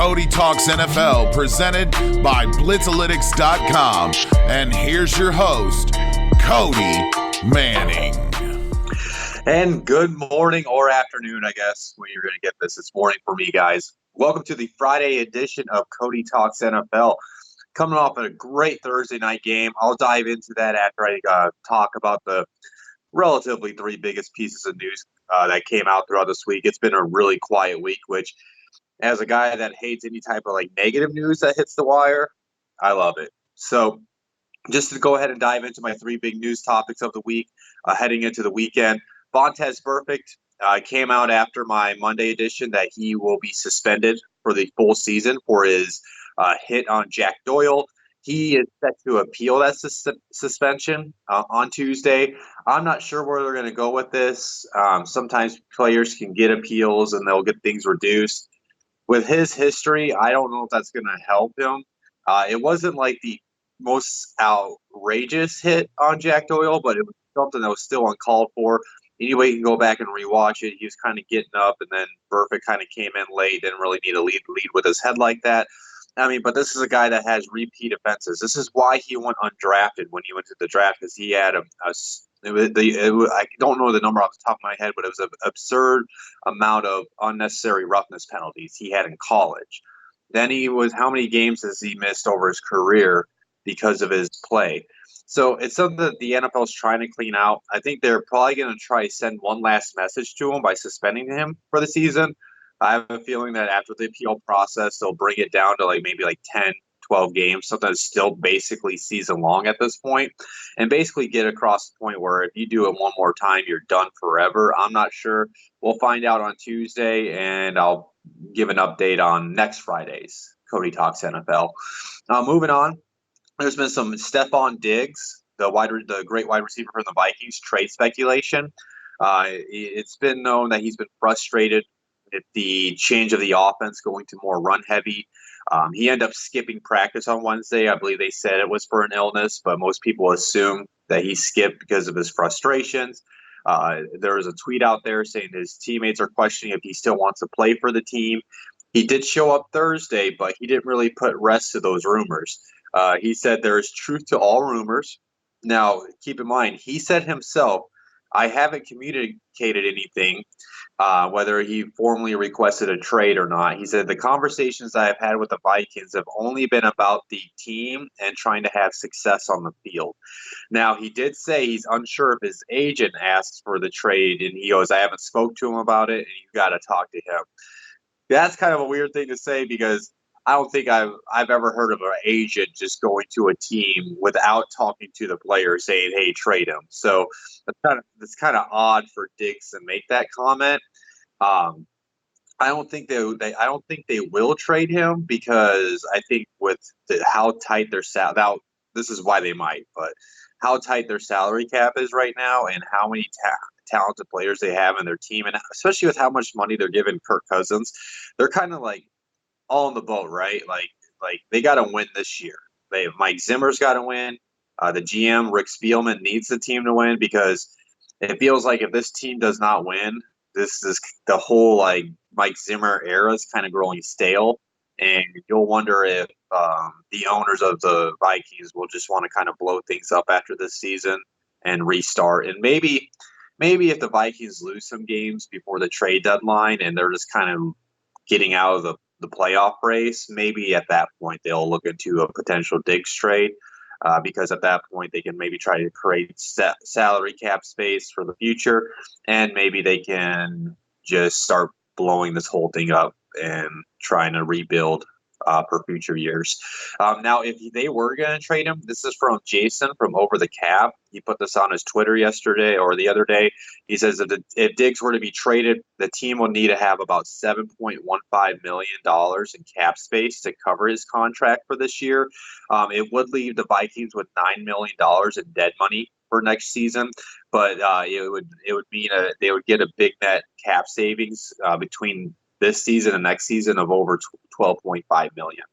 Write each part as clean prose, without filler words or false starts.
Cody Talks NFL, presented by Blitzalytics.com. And here's your host, Cody Manning. And good morning or afternoon, I guess, when you're going to get this. It's morning for me, guys. Welcome to the Friday edition of Cody Talks NFL. Coming off a great Thursday night game. I'll dive into that after I talk about the relatively three biggest pieces of news that came out throughout this week. It's been a really quiet week, which, as a guy that hates any type of negative news that hits the wire, I love it. So just to go ahead and dive into my three big news topics of the week heading into the weekend. Vontaze Burfict came out after my Monday edition that he will be suspended for the full season for his hit on Jack Doyle. He is set to appeal that suspension on Tuesday. I'm not sure where they're going to go with this. Sometimes players can get appeals and they'll get things reduced. With his history, I don't know if that's going to help him. It wasn't like the most outrageous hit on Jack Doyle, but it was something that was still uncalled for. Anyway, you can go back and rewatch it. He was kind of getting up, and then Burfict kind of came in late, didn't really need to lead with his head like that. I mean, but this is a guy that has repeat offenses. This is why he went undrafted when he went to the draft, because he had I don't know the number off the top of my head, but it was an absurd amount of unnecessary roughness penalties he had in college. Then how many games has he missed over his career because of his play? So it's something that the NFL is trying to clean out. I think they're probably going to try to send one last message to him by suspending him for the season. I have a feeling that after the appeal process, they'll bring it down to maybe 10, 12 games, something that's still basically season long at this point, and basically get across the point where if you do it one more time, you're done forever. I'm not sure. We'll find out on Tuesday, and I'll give an update on next Friday's Cody Talks NFL. Moving on, there's been some Stephon Diggs, the great wide receiver from the Vikings, trade speculation. It's been known that he's been frustrated at the change of the offense going to more run-heavy. He ended up skipping practice on Wednesday. I believe they said it was for an illness, but most people assume that he skipped because of his frustrations. There was a tweet out there saying his teammates are questioning if he still wants to play for the team. He did show up Thursday, but he didn't really put rest to those rumors. He said there is truth to all rumors. Now, keep in mind, he said himself, I haven't communicated anything, whether he formally requested a trade or not. He said the conversations I've had with the Vikings have only been about the team and trying to have success on the field. Now, he did say he's unsure if his agent asked for the trade, and he goes, I haven't spoke to him about it, and you got to talk to him. That's kind of a weird thing to say because I don't think I've ever heard of an agent just going to a team without talking to the player saying, hey, trade him. So that's kind of odd for Diggs to make that comment. I don't think they will trade him because I think with how tight their salary, now this is why they might, but how tight their salary cap is right now and how many talented players they have in their team, and especially with how much money they're giving Kirk Cousins, they're kind of all in the boat, right? Like they got to win this year. Mike Zimmer's got to win. The GM, Rick Spielman, needs the team to win because it feels like if this team does not win, this is the whole Mike Zimmer era is kind of growing stale, and you'll wonder if the owners of the Vikings will just want to kind of blow things up after this season and restart. And maybe if the Vikings lose some games before the trade deadline and they're just kind of getting out of the playoff race, maybe at that point they'll look into a potential Diggs trade because at that point they can maybe try to create salary cap space for the future, and maybe they can just start blowing this whole thing up and trying to rebuild for future years. Now, if they were going to trade him, this is from Jason from Over the Cap. He put this on his Twitter yesterday or the other day. He says if Diggs were to be traded, the team will need to have about $7.15 million in cap space to cover his contract for this year. It would leave the Vikings with $9 million in dead money for next season, but it would mean they would get a big net cap savings between this season and next season of over $12.5 million.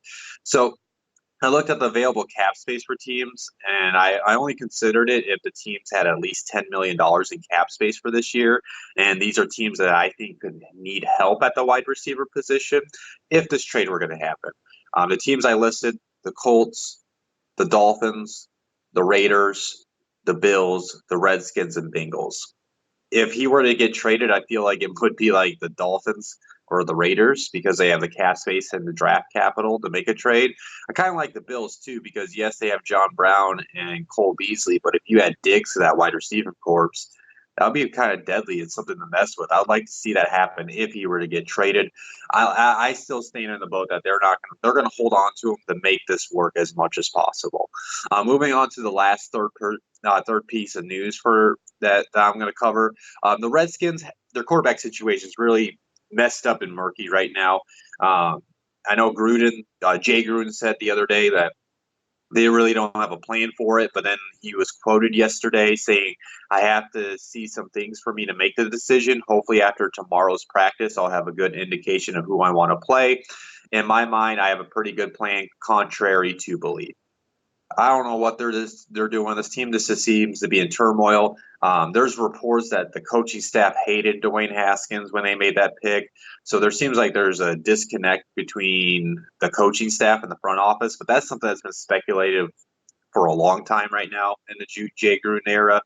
So I looked at the available cap space for teams, and I only considered it if the teams had at least $10 million in cap space for this year. And these are teams that I think could need help at the wide receiver position if this trade were going to happen. The teams I listed, the Colts, the Dolphins, the Raiders, the Bills, the Redskins, and Bengals. If he were to get traded, I feel like it would be like the Dolphins or the Raiders because they have the cap space and the draft capital to make a trade. I kind of like the Bills too because yes, they have John Brown and Cole Beasley, but if you add Diggs to that wide receiver corps, that would be kind of deadly and something to mess with. I'd like to see that happen if he were to get traded. I still stand in the boat that they're going to hold on to him to make this work as much as possible. Moving on to the last third piece of news for that I'm going to cover. The Redskins, their quarterback situation is really messed up and murky right now. I know Jay Gruden said the other day that they really don't have a plan for it, but then he was quoted yesterday saying, I have to see some things for me to make the decision. Hopefully after tomorrow's practice, I'll have a good indication of who I want to play. In my mind, I have a pretty good plan, contrary to belief. I don't know what they're doing with this team. This just seems to be in turmoil. There's reports that the coaching staff hated Dwayne Haskins when they made that pick. So there seems like there's a disconnect between the coaching staff and the front office. But that's something that's been speculated for a long time right now in the Jay Gruden era.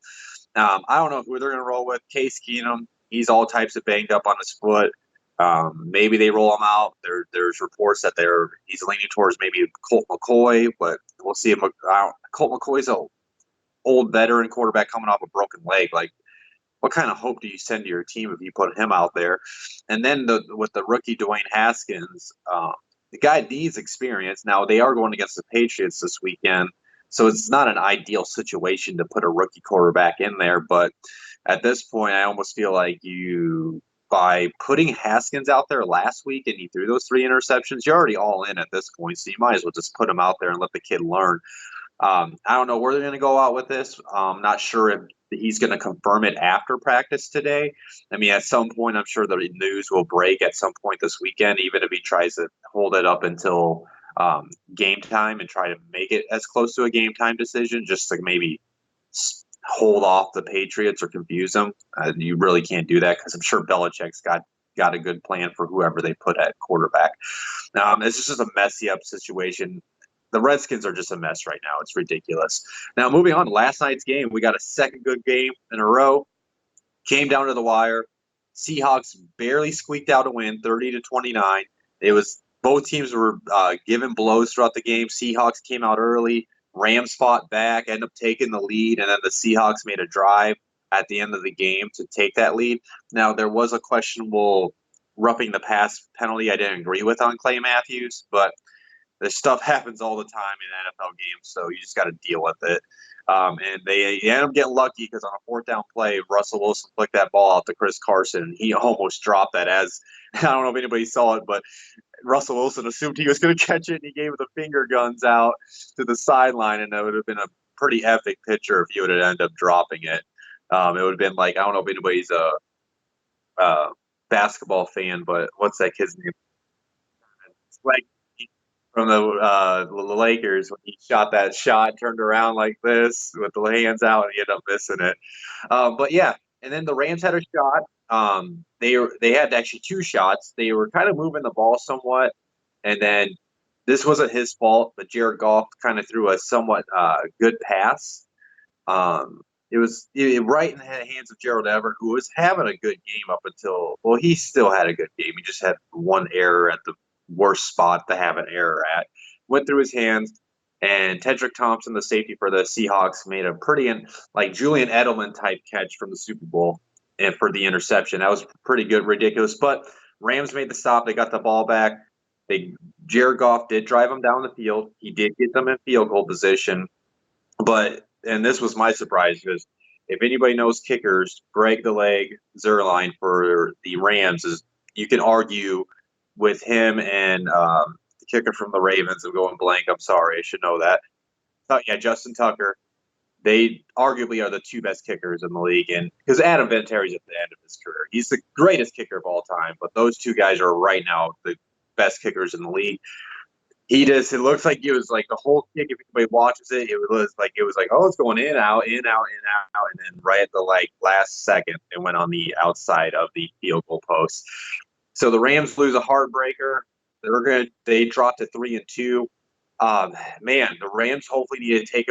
I don't know who they're going to roll with. Case Keenum, he's all types of banged up on his foot. Maybe they roll him out. There's reports that he's leaning towards maybe Colt McCoy, but we'll see if Colt McCoy's an old veteran quarterback coming off a broken leg. Like, what kind of hope do you send to your team if you put him out there? And then with the rookie Dwayne Haskins, the guy needs experience. Now they are going against the Patriots this weekend, so it's not an ideal situation to put a rookie quarterback in there. But at this point, I almost feel like by putting Haskins out there last week and he threw those 3 interceptions, you're already all in at this point. So you might as well just put him out there and let the kid learn. I don't know where they're going to go out with this. I'm not sure if he's going to confirm it after practice today. I mean, at some point, I'm sure the news will break at some point this weekend, even if he tries to hold it up until game time and try to make it as close to a game time decision, just to maybe hold off the Patriots or confuse them. You really can't do that because I'm sure Belichick's got a good plan for whoever they put at quarterback. It's just a messy up situation. The Redskins are just a mess right now. It's ridiculous. Now, moving on to last night's game, we got a second good game in a row. Came down to the wire. Seahawks barely squeaked out a win, 30-29. Both teams were given blows throughout the game. Seahawks came out early. Rams fought back, ended up taking the lead, and then the Seahawks made a drive at the end of the game to take that lead. Now, there was a questionable roughing the pass penalty I didn't agree with on Clay Matthews, but this stuff happens all the time in NFL games, so you just got to deal with it. And they ended up getting lucky because on a 4th down play, Russell Wilson flicked that ball out to Chris Carson, and he almost dropped that I don't know if anybody saw it, but Russell Wilson assumed he was going to catch it, and he gave the finger guns out to the sideline, and that would have been a pretty epic picture if he would have ended up dropping it. It would have been like, I don't know if anybody's a basketball fan, but what's that kid's name? It's like from the Lakers when he shot that shot, turned around like this with the hands out, and he ended up missing it. But yeah, and then the Rams had a shot. They had actually 2 shots. They were kind of moving the ball somewhat, and then this wasn't his fault, but Jared Goff kind of threw a somewhat good pass. It was right in the hands of Gerald Everett, who was having a good game up until, well, he still had a good game. He just had one error at the worst spot to have an error at. Went through his hands, and Tedrick Thompson, the safety for the Seahawks, made a pretty like Julian Edelman type catch from the Super Bowl and for the interception. That was pretty good, ridiculous. But Rams made the stop. They got the ball back. Jared Goff did drive them down the field. He did get them in field goal position. And this was my surprise because if anybody knows kickers, Greg the Leg Zuerlein for the Rams you can argue with him and the kicker from the Ravens. I'm going blank. I'm sorry. I should know that. Yeah, Justin Tucker. They arguably are the 2 best kickers in the league, and because Adam Vinatieri's at the end of his career, he's the greatest kicker of all time. But those 2 guys are right now the best kickers in the league. It looks like it was like the whole kick. If anybody watches it, it was like, oh, it's going in, out, in, out, in, out. And then right at the last second, it went on the outside of the field goal post. So the Rams lose a heartbreaker. They dropped to 3-2. Man, the Rams hopefully need to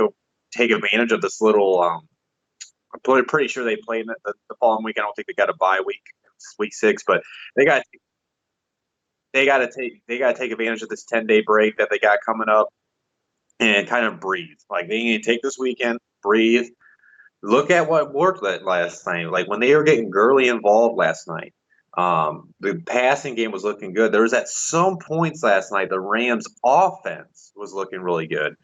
take advantage of this little. I'm pretty sure they play the following week. I don't think they got a bye week, week 6, but they got to take advantage of this 10-day break that they got coming up and kind of breathe. Like, they need to take this weekend, breathe. Look at what worked last night. Like, when they were getting Gurley involved last night, the passing game was looking good. There was at some points last night the Rams offense was looking really good.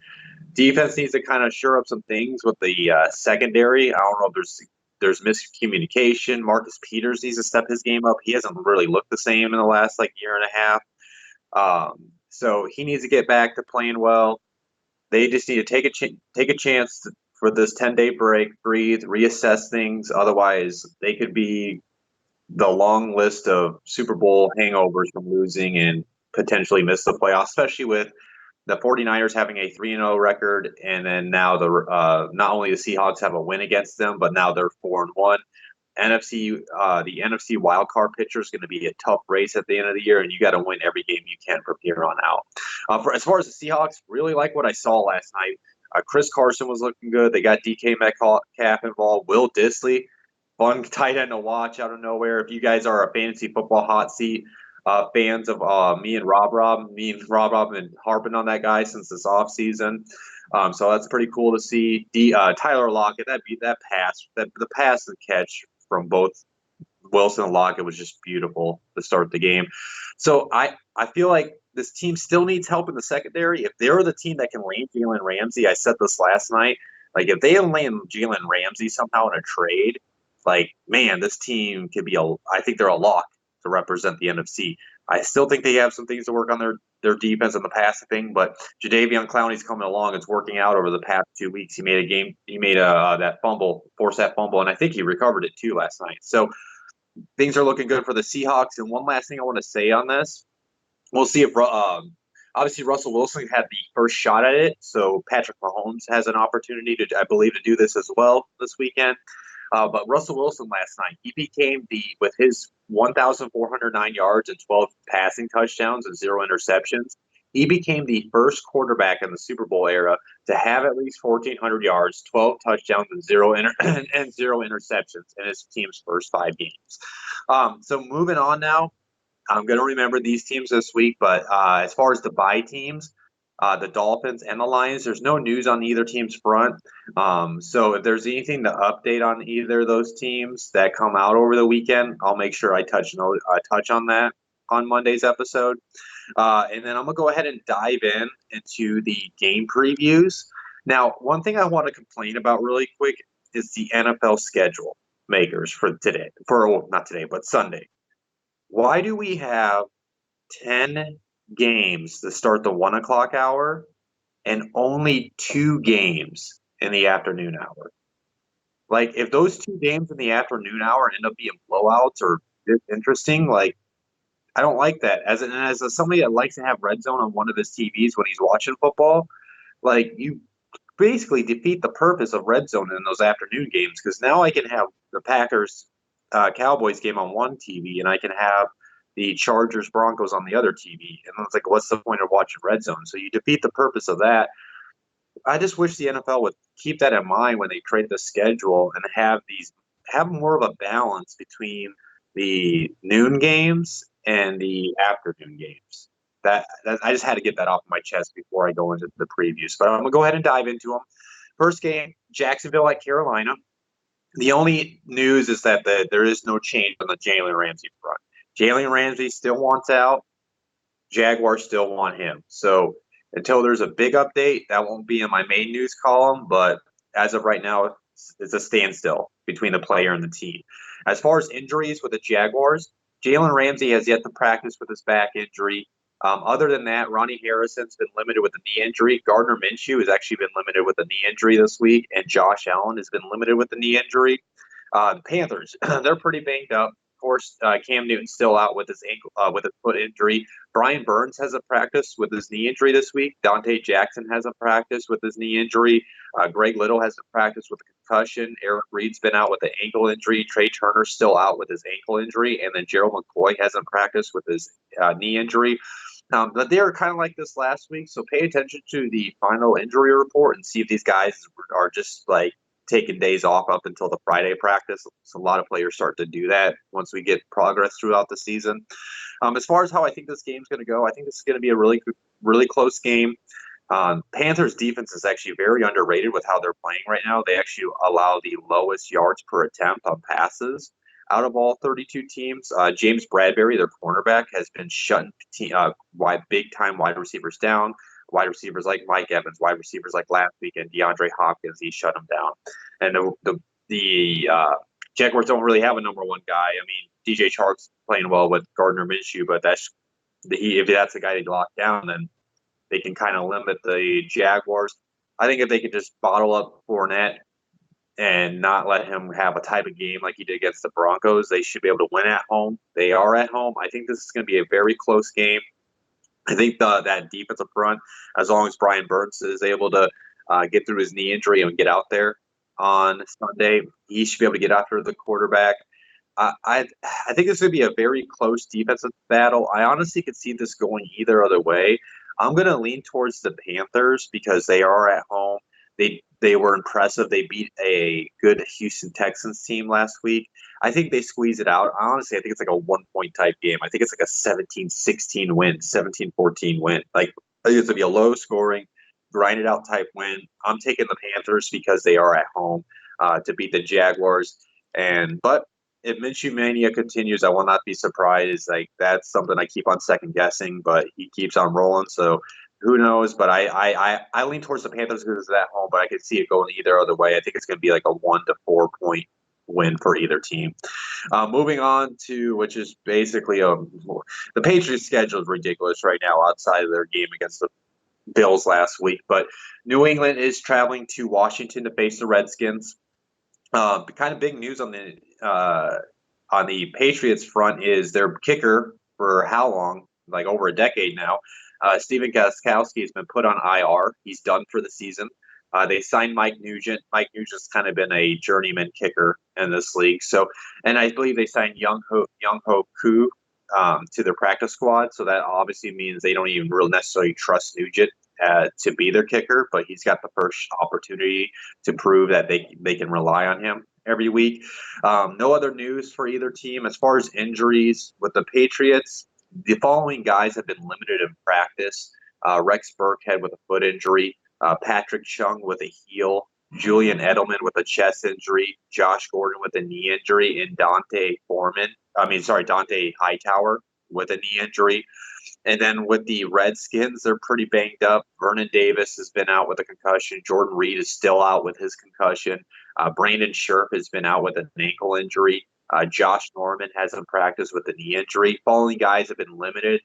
Defense needs to kind of shore up some things with the secondary. I don't know if there's miscommunication. Marcus Peters needs to step his game up. He hasn't really looked the same in the last year and a half. So he needs to get back to playing well. They just need to take a chance for this 10-day break, breathe, reassess things. Otherwise, they could be the long list of Super Bowl hangovers from losing and potentially miss the playoffs, especially with the 49ers having a 3-0 record, and then now not only the Seahawks have a win against them, but now they're 4-1. The NFC wildcard picture is going to be a tough race at the end of the year, and you got to win every game you can from here on out. As far as the Seahawks, really like what I saw last night. Chris Carson was looking good. They got DK Metcalf involved. Will Dissly, fun tight end to watch out of nowhere. If you guys are a fantasy football hot seat fans of me and Rob have been harping on that guy since this offseason. So that's pretty cool to see. Tyler Lockett, the pass and catch from both Wilson and Lockett was just beautiful to start the game. So I feel like this team still needs help in the secondary. If they're the team that can land Jalen Ramsey, I said this last night, if they land Jalen Ramsey somehow in a trade, man, this team could be I think they're a lock to represent the NFC. I still think they have some things to work on their defense and the passing thing, but Jadeveon Clowney's coming along. It's working out over the past 2 weeks. He made that fumble, forced that fumble, and I think he recovered it too last night. So things are looking good for the Seahawks. And one last thing I want to say on this, we'll see if obviously Russell Wilson had the first shot at it, so Patrick Mahomes has an opportunity I believe, to do this as well this weekend. But Russell Wilson last night, he became with his 1,409 yards and 12 passing touchdowns and 0 interceptions, he became the first quarterback in the Super Bowl era to have at least 1,400 yards, 12 touchdowns, and 0 interceptions in his team's first 5 games. So moving on now, I'm going to remember these teams this week, but as far as the bye teams, the Dolphins and the Lions, there's no news on either team's front. So if there's anything to update on either of those teams that come out over the weekend, I'll make sure I touch on that on Monday's episode. And then I'm going to go ahead and dive into the game previews. Now, one thing I want to complain about really quick is the NFL schedule makers for today. Not today, but Sunday. Why do we have 10 games to start the 1 o'clock hour and only 2 games in the afternoon hour? If those 2 games in the afternoon hour end up being blowouts or interesting, I don't like that. As somebody that likes to have red zone on one of his TVs when he's watching football, you basically defeat the purpose of red zone in those afternoon games, because now I can have the Packers Cowboys game on one TV and I can have the Chargers Broncos on the other TV. And it's what's the point of watching red zone? So you defeat the purpose of that. I just wish the NFL would keep that in mind when they create the schedule and have more of a balance between the noon games and the afternoon games. That I just had to get that off my chest before I go into the previews. But I'm going to go ahead and dive into them. First game, Jacksonville at Carolina. The only news is that there is no change on the Jalen Ramsey front. Jalen Ramsey still wants out. Jaguars still want him. So until there's a big update, that won't be in my main news column. But as of right now, it's a standstill between the player and the team. As far as injuries with the Jaguars, Jalen Ramsey has yet to practice with his back injury. Other than that, Ronnie Harrison's been limited with a knee injury. Gardner Minshew has actually been limited with a knee injury this week, and Josh Allen has been limited with a knee injury. The Panthers, they're pretty banged up. course, Cam Newton's still out with his ankle, with a foot injury. Brian Burns hasn't practiced with his knee injury this week. Dante Jackson hasn't practiced with his knee injury. Greg Little hasn't practiced with a concussion. Eric Reed's been out with an ankle injury. Trey Turner's still out with his ankle injury. And then Gerald McCoy hasn't practiced with his knee injury. But they were kind of like this last week, so pay attention to the final injury report and see if these guys are just like taking days off up until the Friday practice. So a lot of players start to do that once we get progress throughout the season. As far as how I think this game's going to go, I think this is going to be a really close game. Panthers defense is actually very underrated with how they're playing right now. They actually allow the lowest yards per attempt on passes out of all 32 teams. James Bradbury, their cornerback, has been shutting big-time wide receivers down. Wide receivers like Mike Evans, wide receivers like last weekend, DeAndre Hopkins, he shut them down. And the Jaguars don't really have a number one guy. I mean, DJ Chark's playing well with Gardner Minshew, but if that's the guy they lock down, then they can kind of limit the Jaguars. I think if they could just bottle up Fournette and not let him have a type of game like he did against the Broncos, they should be able to win at home. They are at home. I think this is going to be a very close game. I think that defensive front, as long as Brian Burns is able to get through his knee injury and get out there on Sunday, he should be able to get after the quarterback. I think this would be a very close defensive battle. I honestly could see this going either other way. I'm going to lean towards the Panthers because they are at home. They were impressive. They beat a good Houston Texans team last week. I think they squeeze it out. Honestly, I think it's like a 1-point type game. I think it's like a 17-16 win, 17-14 win. Like, I think it's going to be a low scoring, grind it out type win. I'm taking the Panthers because they are at home to beat the Jaguars. But if Minshew Mania continues, I will not be surprised. Like, that's something I keep on second guessing, but he keeps on rolling. So who knows? But I lean towards the Panthers because it's at home, but I could see it going either other way. I think it's going to be like a 1 to 4 point win for either team. Moving on to, which is basically the Patriots' schedule is ridiculous right now outside of their game against the Bills last week. But New England is traveling to Washington to face the Redskins. Kind of big news on the Patriots front is their kicker for how long? Like over a decade now. Stephen Gostkowski has been put on IR. He's done for the season. They signed Mike Nugent. Mike Nugent's kind of been a journeyman kicker in this league. So, and I believe they signed Young Ho Koo to their practice squad. So that obviously means they don't even really necessarily trust Nugent to be their kicker, but he's got the first opportunity to prove that they can rely on him every week. No other news for either team. As far as injuries with the Patriots, the following guys have been limited in practice. Rex Burkhead with a foot injury, Patrick Chung with a heel, Julian Edelman with a chest injury, Josh Gordon with a knee injury, and Dante Hightower with a knee injury. And then with the Redskins, they're pretty banged up. Vernon Davis has been out with a concussion. Jordan Reed is still out with his concussion. Brandon Scherf has been out with an ankle injury. Josh Norman hasn't practiced with a knee injury. Following guys have been limited.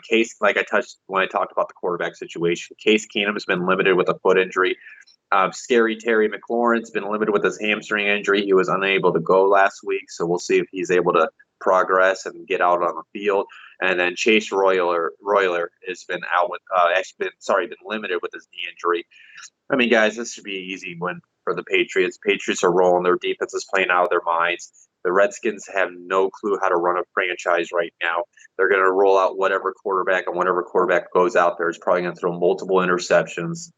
Case, like I touched when I talked about the quarterback situation, Case Keenum has been limited with a foot injury. Scary Terry McLaurin's been limited with his hamstring injury. He was unable to go last week, so we'll see if he's able to progress and get out on the field. And then Chase Royler has been out with been limited with his knee injury. I mean, guys, this should be an easy win for the Patriots. Patriots are rolling. Their defense is playing out of their minds. The Redskins have no clue how to run a franchise right now. They're going to roll out whatever quarterback, and whatever quarterback goes out there is probably going to throw multiple interceptions.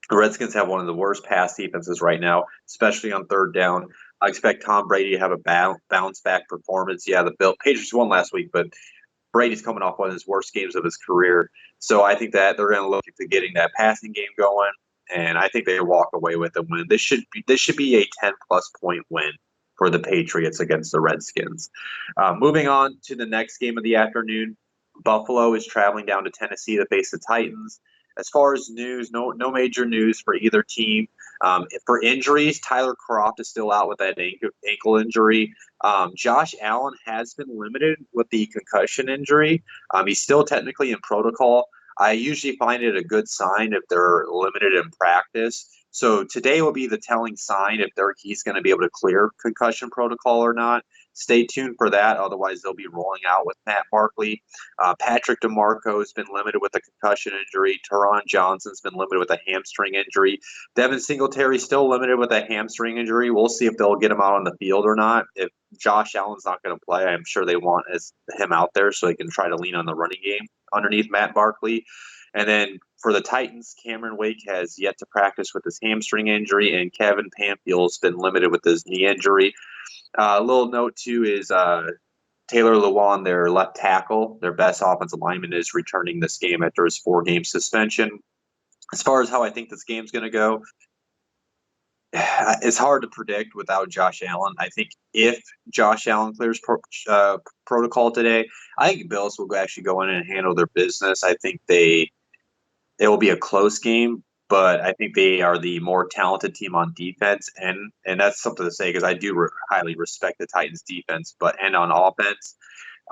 The Redskins have one of the worst pass defenses right now, especially on third down. I expect Tom Brady to have a bounce-back performance. Yeah, the Patriots won last week, but Brady's coming off one of his worst games of his career. So I think that they're going to look into getting that passing game going, and I think they walk away with a win. This should be a 10-plus point win for the Patriots against the Redskins. Moving on to the next game of the afternoon, Buffalo is traveling down to Tennessee to face the Titans. As far as news, no major news for either team. For injuries, Tyler Kroft is still out with that ankle injury. Josh Allen has been limited with the concussion injury. He's still technically in protocol. I usually find it a good sign if they're limited in practice. So today will be the telling sign if he's going to be able to clear concussion protocol or not. stay tuned for that. Otherwise, they'll be rolling out with Matt Barkley. Patrick DeMarco has been limited with a concussion injury. Teron Johnson's been limited with a hamstring injury. Devin Singletary still limited with a hamstring injury. We'll see if they'll get him out on the field or not. If Josh Allen's not going to play, I'm sure they want him out there so they can try to lean on the running game underneath Matt Barkley. And then for the Titans, Cameron Wake has yet to practice with his hamstring injury, and Kevin Panfield's been limited with his knee injury. A little note, too, is Taylor Lewan, their left tackle, their best offensive lineman, is returning this game after his 4-game suspension. As far as how I think this game's going to go, it's hard to predict without Josh Allen. I think if Josh Allen clears protocol today, I think Bills will actually go in and handle their business. I think it will be a close game, but I think they are the more talented team on defense, and that's something to say because I do highly respect the Titans' defense, and on offense,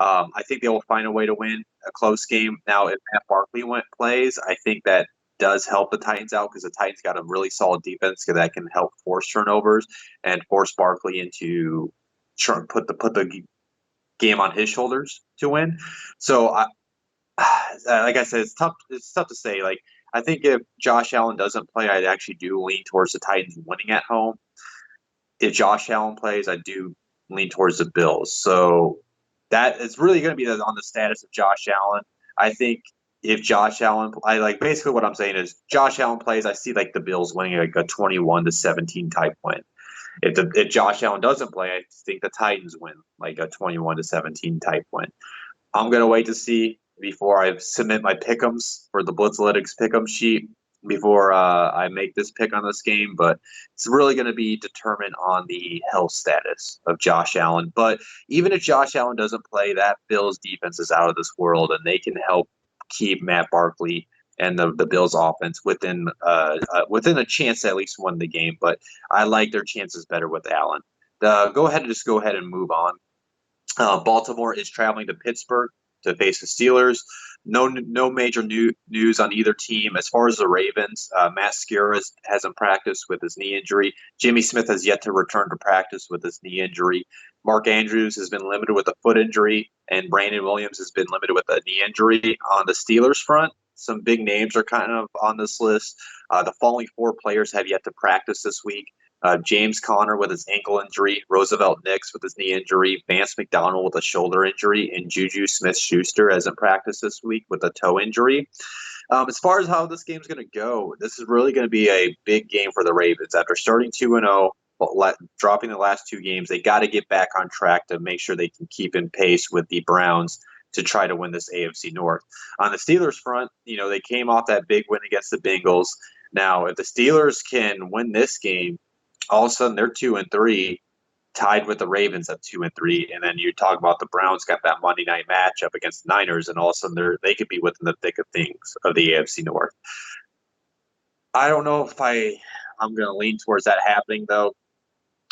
I think they will find a way to win a close game. Now, if Matt Barkley plays, I think that does help the Titans out because the Titans got a really solid defense that can help force turnovers and force Barkley into put the game on his shoulders to win. So, like I said, it's tough to say. Like, I think if Josh Allen doesn't play, I actually do lean towards the Titans winning at home. If Josh Allen plays, I do lean towards the Bills. So that is really going to be on the status of Josh Allen. I think if Josh Allen, basically what I'm saying is Josh Allen plays, I see like the Bills winning like a 21-17 type win. If Josh Allen doesn't play, I think the Titans win like a 21-17 type win. I'm going to wait to see before I submit my pick'ems for the Blitzalytics pick'em sheet before I make this pick on this game, but it's really going to be determined on the health status of Josh Allen. But even if Josh Allen doesn't play, that Bills defense is out of this world, and they can help keep Matt Barkley and the Bills offense within a chance to at least win the game. But I like their chances better with Allen. Go ahead and move on. Baltimore is traveling to Pittsburgh to face the Steelers. No major news on either team. As far as the Ravens, Matt Skura hasn't practiced with his knee injury. Jimmy Smith has yet to return to practice with his knee injury. Mark Andrews has been limited with a foot injury, and Brandon Williams has been limited with a knee injury. On the Steelers front, some big names are kind of on this list. The following 4 players have yet to practice this week. James Conner with his ankle injury, Roosevelt Nix with his knee injury, Vance McDonald with a shoulder injury, and Juju Smith-Schuster hasn't practiced this week with a toe injury. As far as how this game's going to go, this is really going to be a big game for the Ravens. After starting 2-0, dropping the last 2 games, they got to get back on track to make sure they can keep in pace with the Browns to try to win this AFC North. On the Steelers front, they came off that big win against the Bengals. Now, if the Steelers can win this game, all of a sudden they're 2-3, tied with the Ravens at 2-3, and then you talk about the Browns got that Monday night matchup against the Niners, and all of a sudden they could be within the thick of things of the AFC North. I don't know if I'm going to lean towards that happening, though.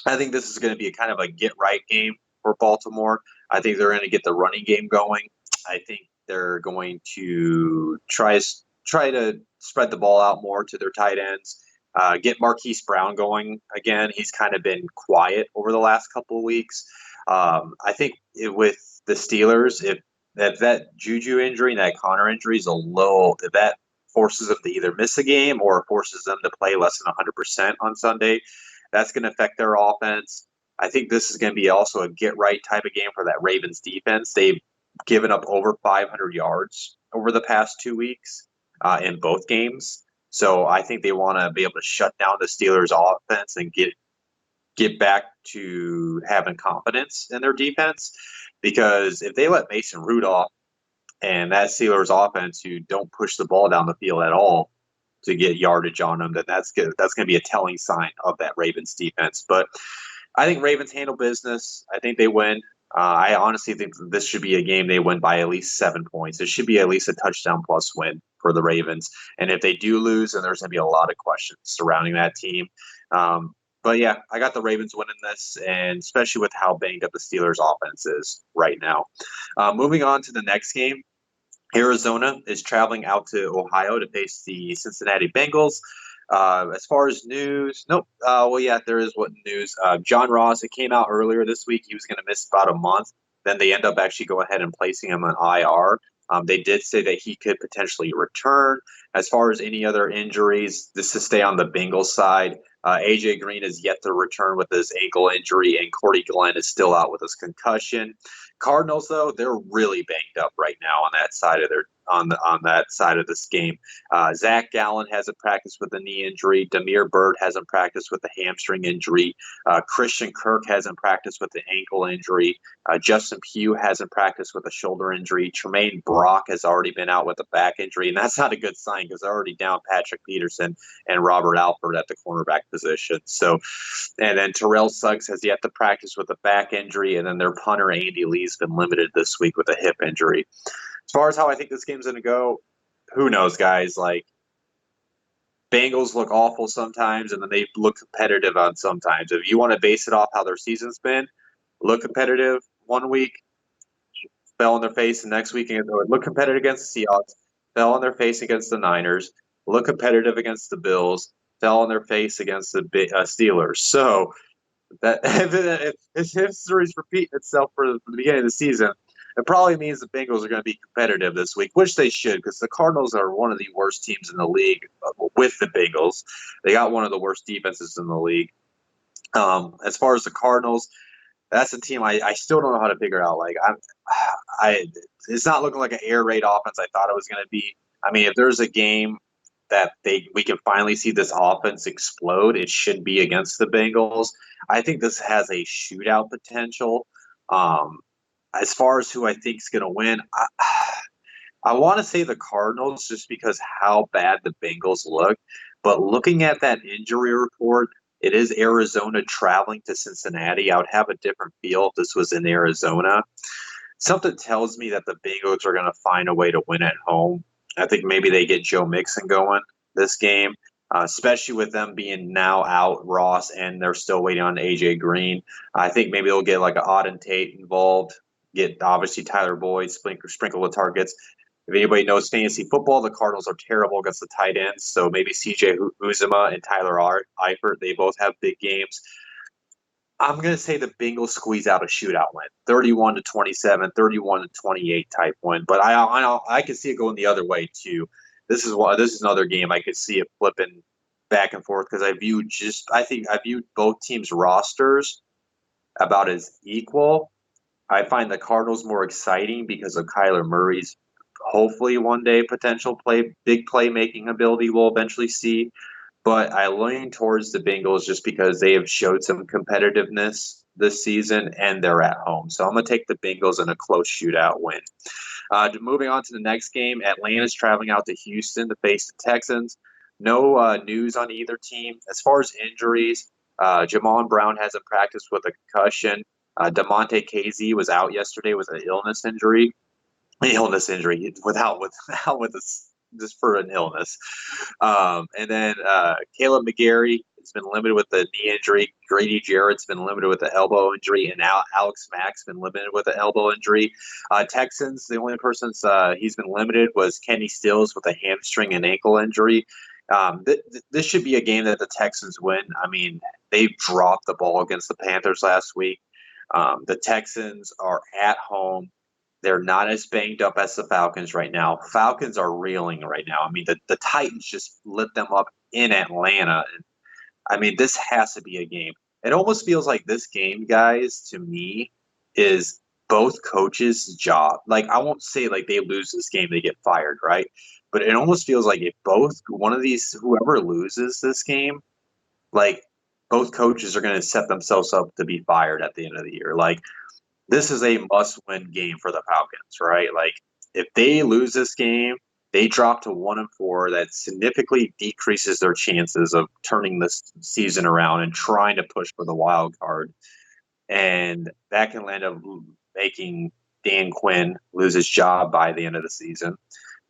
I think this is going to be a kind of a get-right game for Baltimore. I think they're going to get the running game going. I think they're going to try to spread the ball out more to their tight ends. Get Marquise Brown going again. He's kind of been quiet over the last couple of weeks. I think with the Steelers, if that Juju injury and that Connor injury is if that forces them to either miss a game or forces them to play less than 100% on Sunday, that's going to affect their offense. I think this is going to be also a get-right type of game for that Ravens defense. They've given up over 500 yards over the past 2 weeks in both games. So I think they want to be able to shut down the Steelers' offense and get back to having confidence in their defense. Because if they let Mason Rudolph and that Steelers' offense, who don't push the ball down the field at all to get yardage on them, then that's going to be a telling sign of that Ravens defense. But I think Ravens handle business. I think they win. I honestly think this should be a game they win by at least 7 points. It should be at least a touchdown plus win for the Ravens. And if they do lose, then there's going to be a lot of questions surrounding that team. But yeah, I got the Ravens winning this, and especially with how banged up the Steelers' offense is right now. Moving on to the next game, Arizona is traveling out to Ohio to face the Cincinnati Bengals. As far as news, nope. Well, yeah, there is what news. John Ross, it came out earlier this week. He was going to miss about a month. Then they end up actually go ahead and placing him on IR. They did say that he could potentially return. As far as any other injuries, this to stay on the Bengals side. AJ Green is yet to return with his ankle injury, and Cordy Glenn is still out with his concussion. Cardinals, though, they're really banged up right now on that side of on that side of this game. Zach Gallen hasn't practiced with a knee injury. Demir Bird hasn't practiced with a hamstring injury. Christian Kirk hasn't practiced with an ankle injury. Justin Pugh hasn't practiced with a shoulder injury. Tremaine Brock has already been out with a back injury, and that's not a good sign because they're already down Patrick Peterson and Robert Alford at the cornerback position. So, and then Terrell Suggs has yet to practice with a back injury, and then their punter Andy Lee's been limited this week with a hip injury. As far as how I think this game's going to go, who knows, guys? Like, Bengals look awful sometimes, and then they look competitive on sometimes. If you want to base it off how their season's been, look competitive one week, fell on their face the next week, or look competitive against the Seahawks, fell on their face against the Niners, look competitive against the Bills, fell on their face against the Steelers. So that if history is repeating itself for the beginning of the season, it probably means the Bengals are going to be competitive this week, which they should, because the Cardinals are one of the worst teams in the league with the Bengals. They got one of the worst defenses in the league. As far as the Cardinals, that's a team I still don't know how to figure out. Like, it's not looking like an air raid offense I thought it was going to be. I mean, if there's a game that we can finally see this offense explode, it should be against the Bengals. I think this has a shootout potential. As far as who I think is going to win, I want to say the Cardinals just because how bad the Bengals look. But looking at that injury report, it is Arizona traveling to Cincinnati. I would have a different feel if this was in Arizona. Something tells me that the Bengals are going to find a way to win at home. I think maybe they get Joe Mixon going this game, especially with them being now out, Ross, and they're still waiting on AJ Green. I think maybe they'll get like an Auden Tate involved, get obviously Tyler Boyd, sprinkle the targets. If anybody knows fantasy football, the Cardinals are terrible against the tight ends. So maybe CJ Uzomah and Tyler Eifert, they both have big games. I'm going to say the Bengals squeeze out a shootout win, 31-27, 31-28 type win. But I can see it going the other way too. This is another game I could see it flipping back and forth because I viewed both teams' rosters about as equal. I find the Cardinals more exciting because of Kyler Murray's hopefully one day potential big playmaking ability we'll eventually see. But I lean towards the Bengals just because they have showed some competitiveness this season and they're at home. So I'm going to take the Bengals in a close shootout win. Moving on to the next game, Atlanta's traveling out to Houston to face the Texans. No news on either team. As far as injuries, Jamon Brown hasn't practiced with a concussion. DeMonte KZ was out yesterday with an illness injury just for an illness. And then Caleb McGarry has been limited with the knee injury. Grady Jarrett's been limited with the elbow injury, and Alex Mack's been limited with the elbow injury. Texans, the only person he's been limited was Kenny Stills with a hamstring and ankle injury. This should be a game that the Texans win. I mean, they dropped the ball against the Panthers last week. The Texans are at home. They're not as banged up as the Falcons right now. Falcons are reeling right now. I mean, the Titans just lit them up in Atlanta. And I mean, this has to be a game. It almost feels like this game, guys, to me, is both coaches' job. Like, I won't say like they lose this game, they get fired, right? But it almost feels like if whoever loses this game, like both coaches are going to set themselves up to be fired at the end of the year. Like, this is a must-win game for the Falcons, right? Like, if they lose this game, they drop to 1-4. That significantly decreases their chances of turning this season around and trying to push for the wild card. And that can end up making Dan Quinn lose his job by the end of the season.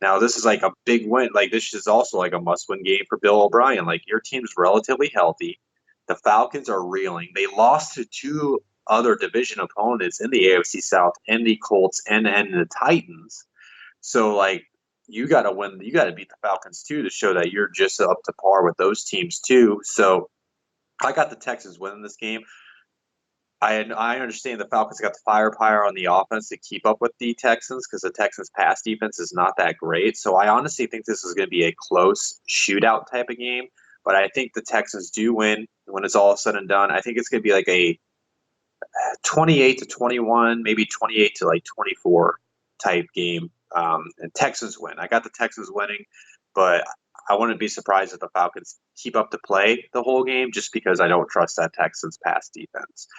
Now, this is like a big win. Like, this is also like a must-win game for Bill O'Brien. Like, your team's relatively healthy. The Falcons are reeling. They lost to two other division opponents in the AFC South, and the Colts and the Titans. So, like, you got to win. You got to beat the Falcons too to show that you're just up to par with those teams too. So I got the Texans winning this game. I understand the Falcons got the firepower on the offense to keep up with the Texans because the Texans' pass defense is not that great. So I honestly think this is going to be a close shootout type of game. But I think the Texans do win when it's all said and done. I think it's going to be like a 28-21, maybe 28-24 type game. And Texans win. I got the Texans winning, but I wouldn't be surprised if the Falcons keep up the play the whole game just because I don't trust that Texans pass defense.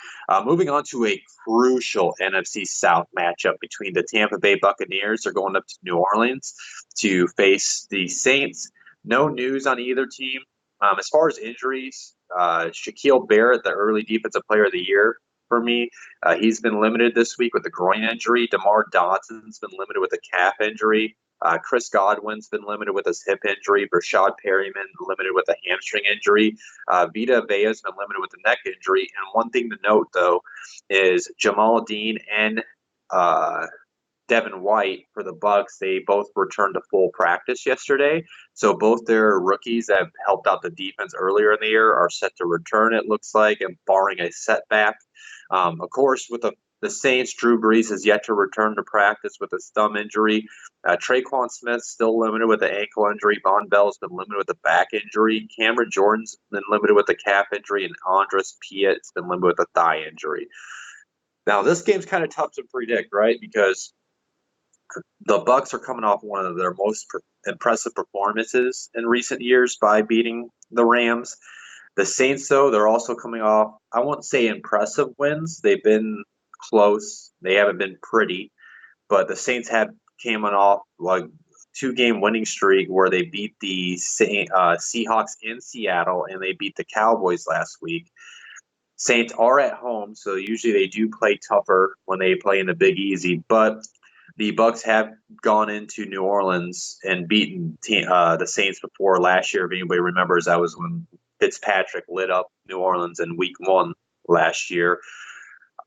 Moving on to a crucial NFC South matchup between the Tampa Bay Buccaneers. They're going up to New Orleans to face the Saints. No news on either team. As far as injuries, Shaquille Barrett, the early Defensive Player of the Year for me, he's been limited this week with a groin injury. DeMar Dotson's been limited with a calf injury. Chris Godwin's been limited with his hip injury. Rashad Perryman limited with a hamstring injury. Vita Vea's been limited with a neck injury. And one thing to note, though, is Jamal Dean and Devin White for the Bucs. They both returned to full practice yesterday. So both their rookies that have helped out the defense earlier in the year are set to return, it looks like, and barring a setback. Of course, with the Saints, Drew Brees has yet to return to practice with a thumb injury. Traquan Smith's still limited with an ankle injury. Von Bell's been limited with a back injury. Cameron Jordan's been limited with a calf injury. And Andres Piet's been limited with a thigh injury. Now, this game's kind of tough to predict, right? Because the Bucs are coming off one of their most impressive performances in recent years by beating the Rams. The Saints, though, they're also coming off, I won't say impressive wins. They've been close. They haven't been pretty. But the Saints came off like 2-game winning streak where they beat the Seahawks in Seattle and they beat the Cowboys last week. Saints are at home, so usually they do play tougher when they play in the Big Easy. But the Bucs have gone into New Orleans and beaten the Saints before last year. If anybody remembers, that was when Fitzpatrick lit up New Orleans in Week 1 last year.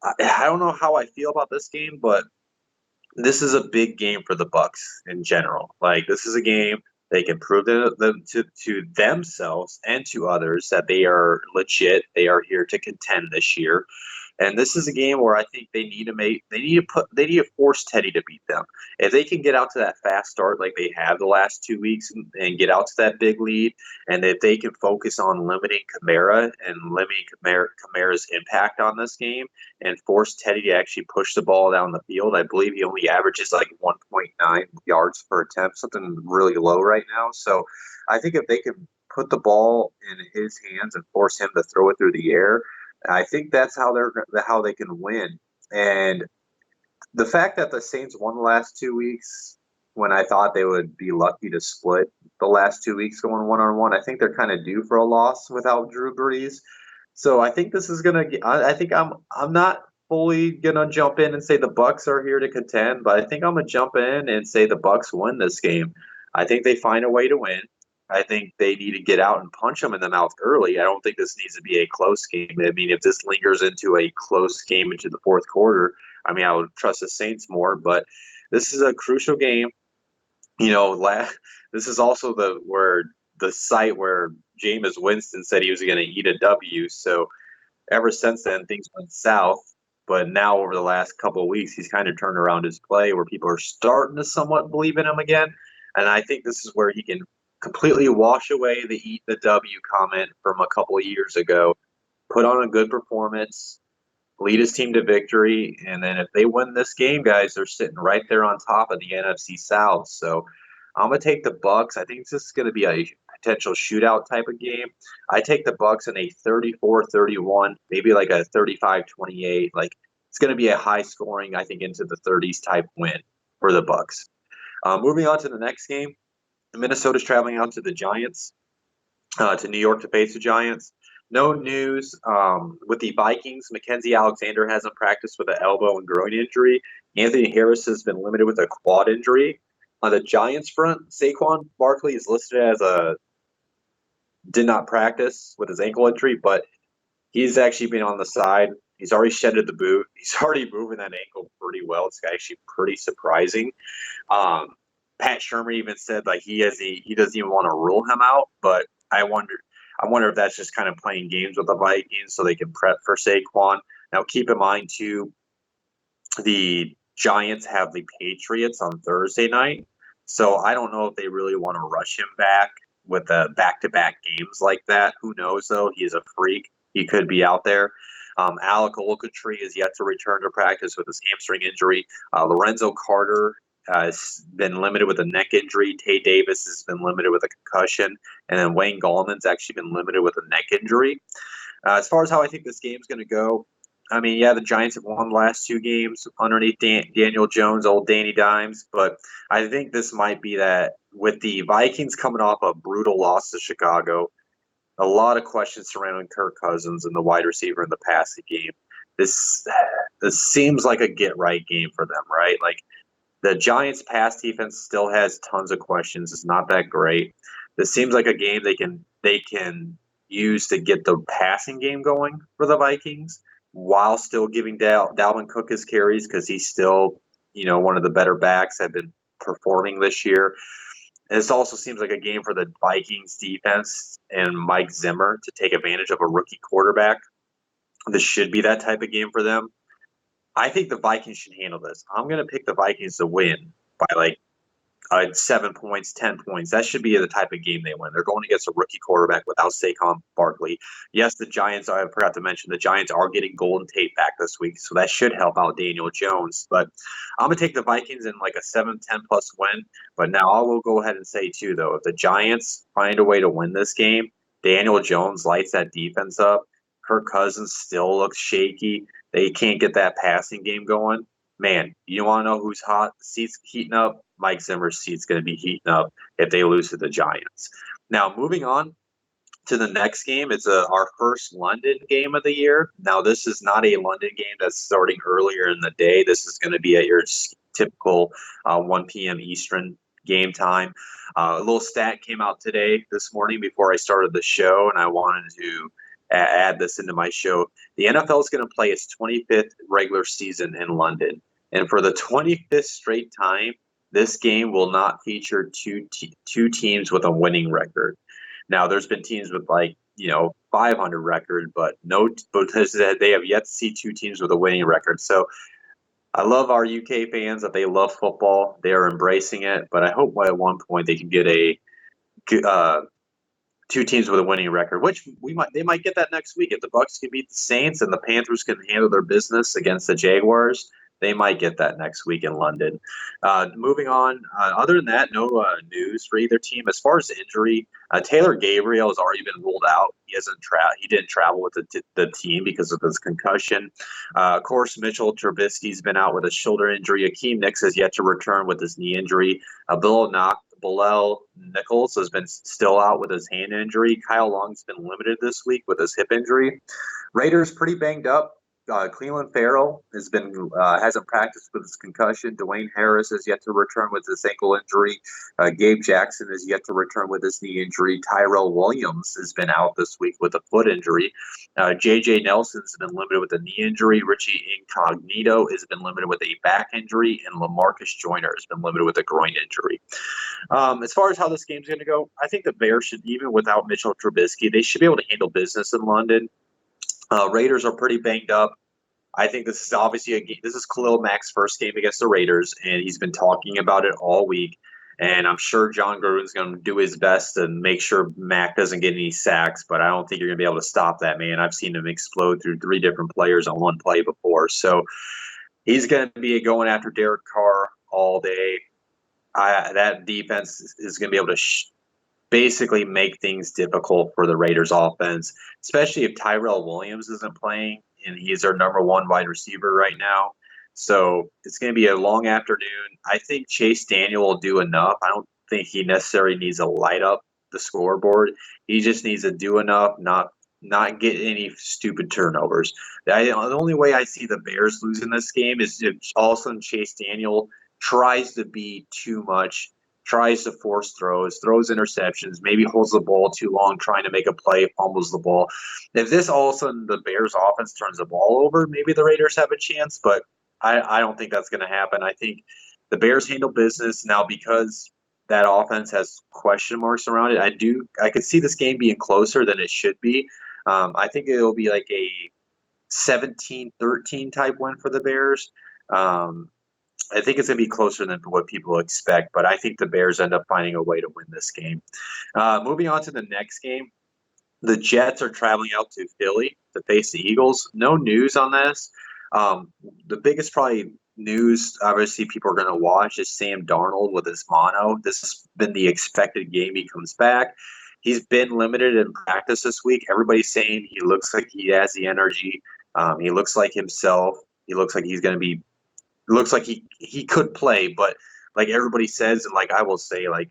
I don't know how I feel about this game, but this is a big game for the Bucs in general. Like, this is a game they can prove to themselves and to others that they are legit. They are here to contend this year. And this is a game where I think they need to force Teddy to beat them. If they can get out to that fast start like they have the last 2 weeks and get out to that big lead, and if they can focus on limiting Kamara and limiting Kamara's impact on this game and force Teddy to actually push the ball down the field, I believe he only averages like 1.9 yards per attempt, something really low right now. So I think if they can put the ball in his hands and force him to throw it through the air, I think that's how they can win. And the fact that the Saints won the last 2 weeks when I thought they would be lucky to split the last 2 weeks going 1-on-1, I think they're kind of due for a loss without Drew Brees. So I think this is going to – I think I'm not fully going to jump in and say the Bucs are here to contend, but I think I'm going to jump in and say the Bucs win this game. I think they find a way to win. I think they need to get out and punch them in the mouth early. I don't think this needs to be a close game. I mean, if this lingers into a close game into the fourth quarter, I mean, I would trust the Saints more. But this is a crucial game. You know, this is also the site where Jameis Winston said he was going to eat a W. So ever since then, things went south. But now over the last couple of weeks, he's kind of turned around his play where people are starting to somewhat believe in him again. And I think this is where he can completely wash away the eat the W comment from a couple of years ago, put on a good performance, lead his team to victory, and then if they win this game, guys, they're sitting right there on top of the NFC South. So I'm going to take the Bucs. I think this is going to be a potential shootout type of game. I take the Bucs in a 34-31, maybe like a 35-28. Like, it's going to be a high scoring, I think, into the 30s type win for the Bucs. Moving on to the next game. Minnesota's traveling out to the Giants, to New York to face the Giants. No news with the Vikings. Mackenzie Alexander hasn't practiced with an elbow and groin injury. Anthony Harris has been limited with a quad injury. On the Giants front, Saquon Barkley is listed as did not practice with his ankle injury, but he's actually been on the side. He's already shedded the boot. He's already moving that ankle pretty well. It's actually pretty surprising. Pat Shermer even said like he doesn't even want to rule him out, but I wonder if that's just kind of playing games with the Vikings so they can prep for Saquon. Now keep in mind too, the Giants have the Patriots on Thursday night, so I don't know if they really want to rush him back with back-to-back games like that. Who knows though? He is a freak. He could be out there. Alec Ogletree is yet to return to practice with his hamstring injury. Lorenzo Carter has been limited with a neck injury. Tay Davis has been limited with a concussion. And then Wayne Gallman's actually been limited with a neck injury. As far as how I think this game's going to go, I mean, yeah, the Giants have won the last 2 games underneath Daniel Jones, old Danny Dimes. But I think this might be that with the Vikings coming off a brutal loss to Chicago, a lot of questions surrounding Kirk Cousins and the wide receiver in the passing game. This seems like a get-right game for them, right? Like, the Giants' pass defense still has tons of questions. It's not that great. This seems like a game they can use to get the passing game going for the Vikings while still giving Dalvin Cook his carries because he's still, one of the better backs have been performing this year. And this also seems like a game for the Vikings defense and Mike Zimmer to take advantage of a rookie quarterback. This should be that type of game for them. I think the Vikings should handle this. I'm going to pick the Vikings to win by 7 points, 10 points. That should be the type of game they win. They're going against a rookie quarterback without Saquon Barkley. Yes, the Giants, I forgot to mention, the Giants are getting Golden Tate back this week, so that should help out Daniel Jones. But I'm going to take the Vikings in like a 7-10 plus win. But now I will go ahead and say, too, though, if the Giants find a way to win this game, Daniel Jones lights that defense up. Kirk Cousins still looks shaky. They can't get that passing game going. Man, you want to know who's hot? The seat's heating up. Mike Zimmer's seat's going to be heating up if they lose to the Giants. Now, moving on to the next game. It's our first London game of the year. Now, this is not a London game that's starting earlier in the day. This is going to be at your typical 1 p.m. Eastern game time. A little stat came out this morning before I started the show, and I wanted to add this into my show. The NFL is going to play its 25th regular season in London. And for the 25th straight time, this game will not feature two teams with a winning record. Now, there's been teams with 500 record, but they have yet to see 2 teams with a winning record. So I love our UK fans that they love football. They are embracing it, but I hope at one point they can get 2 teams with a winning record, which they might get that next week. If the Bucs can beat the Saints and the Panthers can handle their business against the Jaguars, they might get that next week in London. Moving on, other than that, no news for either team. As far as injury, Taylor Gabriel has already been ruled out. He didn't travel with the team because of his concussion. Of course, Mitchell Trubisky's been out with a shoulder injury. Akeem Nicks has yet to return with his knee injury. Bilal Nichols has been still out with his hand injury. Kyle Long's been limited this week with his hip injury. Raiders pretty banged up. Cleveland Farrell hasn't practiced with his concussion. Dwayne Harris has yet to return with his ankle injury. Gabe Jackson has yet to return with his knee injury. Tyrell Williams has been out this week with a foot injury. J.J. Nelson's been limited with a knee injury. Richie Incognito has been limited with a back injury. And LaMarcus Joyner has been limited with a groin injury. As far as how this game's going to go, I think the Bears should, even without Mitchell Trubisky, they should be able to handle business in London. Raiders are pretty banged up. I think this is obviously this is Khalil Mack's first game against the Raiders, and he's been talking about it all week. And I'm sure John Gruden's going to do his best to make sure Mack doesn't get any sacks, but I don't think you're going to be able to stop that man. I've seen him explode through 3 different players on one play before. So he's going to be going after Derek Carr all day. That defense is going to be able to basically make things difficult for the Raiders offense, especially if Tyrell Williams isn't playing, and he's their number 1 wide receiver right now. So it's going to be a long afternoon. I think Chase Daniel will do enough. I don't think he necessarily needs to light up the scoreboard. He just needs to do enough, not get any stupid turnovers. The only way I see the Bears losing this game is if all of a sudden Chase Daniel tries to be too much, tries to force throws interceptions, maybe holds the ball too long trying to make a play, fumbles the ball. If this all of a sudden the Bears offense turns the ball over, maybe the Raiders have a chance, but I don't think that's going to happen. I think The Bears handle business now because that offense has question marks around it. I could see this game being closer than it should be. I think it'll be like a 17-13 type win for the Bears. I think it's going to be closer than what people expect, but I think the Bears end up finding a way to win this game. Moving on to the next game, the Jets are traveling out to Philly to face the Eagles. No news on this. The biggest probably news, obviously, people are going to watch is Sam Darnold with his mono. This has been the expected game he comes back. He's been limited in practice this week. Everybody's saying he looks like he has the energy. He looks like himself. He looks like he's going to be – looks like he could play. But like everybody says, and like I will say, like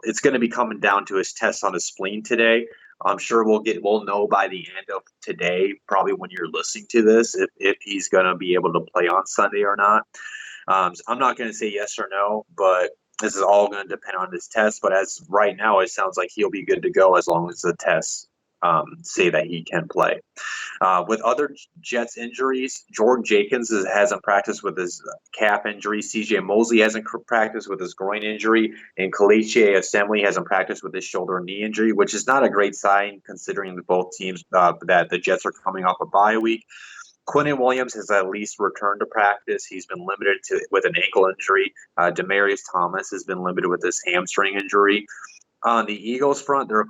it's going to be coming down to his test on his spleen today. I'm sure we'll know by the end of today, probably when you're listening to this, if he's going to be able to play on Sunday or not. So I'm not going to say yes or no, but this is all going to depend on his test. But as right now, it sounds like he'll be good to go as long as the tests say that he can play. With other Jets injuries, Jordan Jenkins hasn't practiced with his calf injury. C.J. Mosley hasn't practiced with his groin injury. And Kelechi Assembly hasn't practiced with his shoulder and knee injury, which is not a great sign considering both teams that the Jets are coming off a bye week. Quinnen Williams has at least returned to practice. He's been limited with an ankle injury. Demaryius Thomas has been limited with his hamstring injury. On the Eagles front, they're